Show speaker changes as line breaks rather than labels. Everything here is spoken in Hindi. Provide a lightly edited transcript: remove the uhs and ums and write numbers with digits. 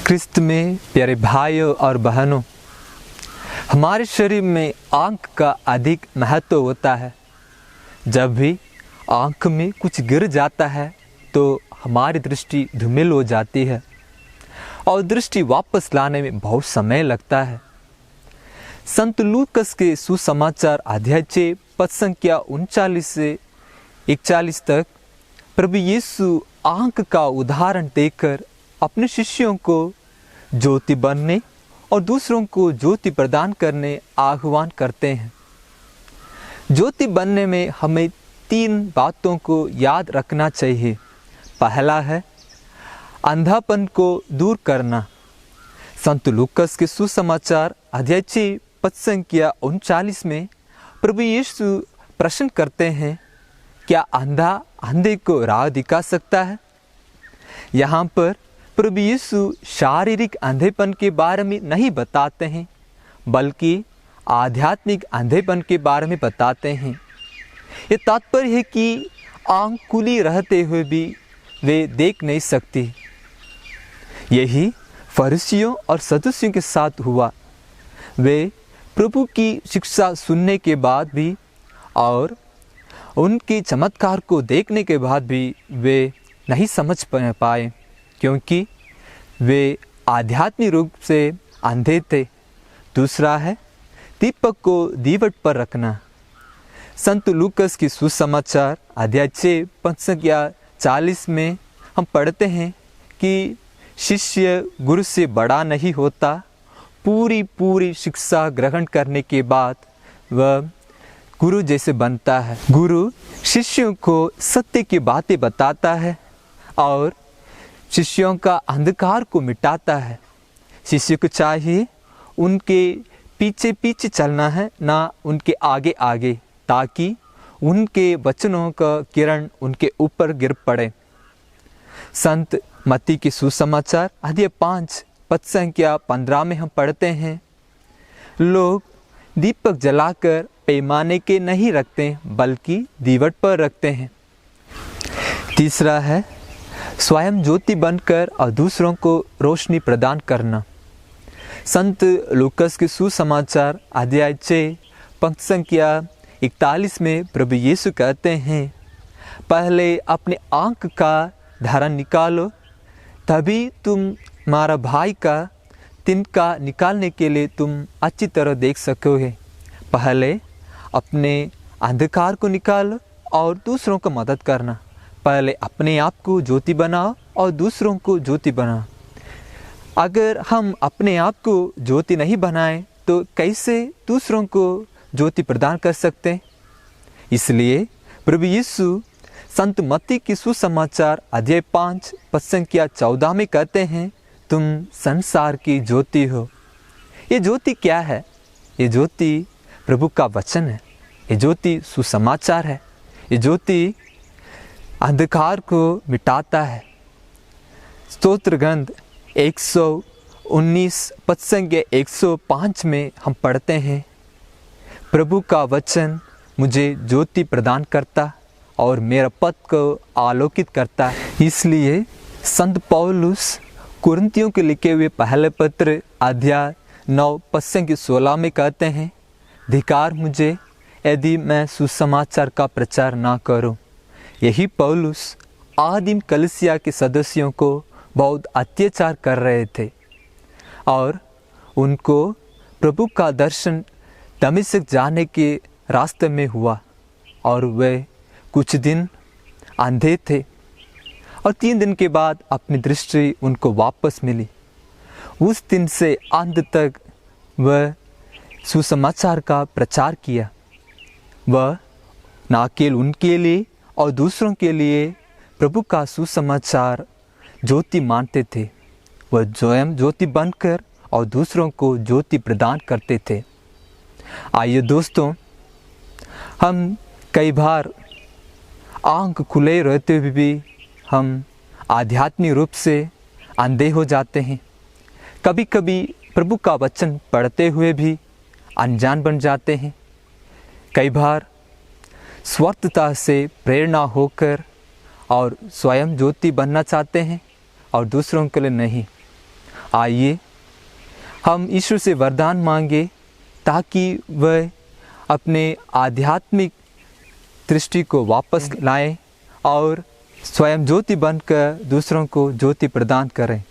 ख्रिस्त में प्यारे भाइयों और बहनों, हमारे शरीर में आँख का अधिक महत्व होता है। जब भी आँख में कुछ गिर जाता है तो हमारी दृष्टि धूमिल हो जाती है और दृष्टि वापस लाने में बहुत समय लगता है। संत लूकस के सुसमाचार अध्याय 6 पद संख्या 39 से 41 तक प्रभु यीशु आँख का उदाहरण देकर अपने शिष्यों को ज्योति बनने और दूसरों को ज्योति प्रदान करने आह्वान करते हैं। ज्योति बनने में हमें 3 बातों को याद रखना चाहिए। पहला है अंधापन को दूर करना। संत लूकस के सुसमाचार अध्याय 6 पद संख्या 39 में प्रभु यीशु प्रश्न करते हैं, क्या अंधा अंधे को राह दिखा सकता है? यहाँ पर प्रभु यीशु शारीरिक अंधेपन के बारे में नहीं बताते हैं, बल्कि आध्यात्मिक अंधेपन के बारे में बताते हैं। ये तात्पर्य है कि आँख खुली रहते हुए भी वे देख नहीं सकती। यही फरीसियों और सदुसियों के साथ हुआ। वे प्रभु की शिक्षा सुनने के बाद भी और उनके चमत्कार को देखने के बाद भी वे नहीं समझ पाए, क्योंकि वे आध्यात्मिक रूप से अंधे थे। दूसरा है दीपक को दीवट पर रखना। संत लूकस की सुसमाचार अध्याय 6 पद संख्या 40 में हम पढ़ते हैं कि शिष्य गुरु से बड़ा नहीं होता। पूरी शिक्षा ग्रहण करने के बाद वह गुरु जैसे बनता है। गुरु शिष्यों को सत्य की बातें बताता है और शिष्यों का अंधकार को मिटाता है। शिष्य को चाहिए उनके पीछे पीछे चलना है, ना उनके आगे आगे, ताकि उनके वचनों का किरण उनके ऊपर गिर पड़े। संत मत्ती की सुसमाचार अध्याय 5 पद संख्या 15 में हम पढ़ते हैं, लोग दीपक जलाकर पैमाने के नहीं रखते, बल्कि दीवट पर रखते हैं। तीसरा है स्वयं ज्योति बनकर और दूसरों को रोशनी प्रदान करना। संत लूकस के सुसमाचार अध्याय 6 पद संख्या 41 में प्रभु यीशु कहते हैं, पहले अपने आँख का धारण निकालो, तभी तुम्हारा भाई का तिनका निकालने के लिए तुम अच्छी तरह देख सकोगे। पहले अपने अंधकार को निकालो और दूसरों को मदद करना। पहले अपने आप को ज्योति बनाओ और दूसरों को ज्योति बनाओ। अगर हम अपने आप को ज्योति नहीं बनाएं तो कैसे दूसरों को ज्योति प्रदान कर सकते हैं? इसलिए प्रभु यीशु संत मत्ती की सुसमाचार अध्याय 5 पद संख्या 14 में कहते हैं, तुम संसार की ज्योति हो। ये ज्योति क्या है? ये ज्योति प्रभु का वचन है। ये ज्योति सुसमाचार है। ये ज्योति अंधकार को मिटाता है। स्तोत्र ग्रंथ 119 पद संख्या 105 में हम पढ़ते हैं, प्रभु का वचन मुझे ज्योति प्रदान करता और मेरा पथ को आलोकित करता है। इसलिए संत पौलुस कुरिन्थियों के लिखे हुए पहले पत्र अध्याय 9 पद संख्या 16 में कहते हैं, धिक्कार मुझे यदि मैं सुसमाचार का प्रचार ना करूं। यही पौलुस आदिम कलीसिया के सदस्यों को बहुत अत्याचार कर रहे थे और उनको प्रभु का दर्शन दमिश्क जाने के रास्ते में हुआ और वे कुछ दिन अंधे थे और 3 दिन के बाद अपनी दृष्टि उनको वापस मिली। उस दिन से अंत तक वह सुसमाचार का प्रचार किया। वह न केवल उनके लिए और दूसरों के लिए प्रभु का सुसमाचार ज्योति मानते थे, वह स्वयं ज्योति बनकर और दूसरों को ज्योति प्रदान करते थे। आइए दोस्तों, हम कई बार आँख खुले रहते हुए भी हम आध्यात्मिक रूप से अंधे हो जाते हैं। कभी कभी प्रभु का वचन पढ़ते हुए भी अनजान बन जाते हैं। कई बार स्वार्थता से प्रेरणा होकर और स्वयं ज्योति बनना चाहते हैं और दूसरों के लिए नहीं। आइए हम ईश्वर से वरदान मांगे ताकि वह अपने आध्यात्मिक दृष्टि को वापस लाएं और स्वयं ज्योति बनकर दूसरों को ज्योति प्रदान करें।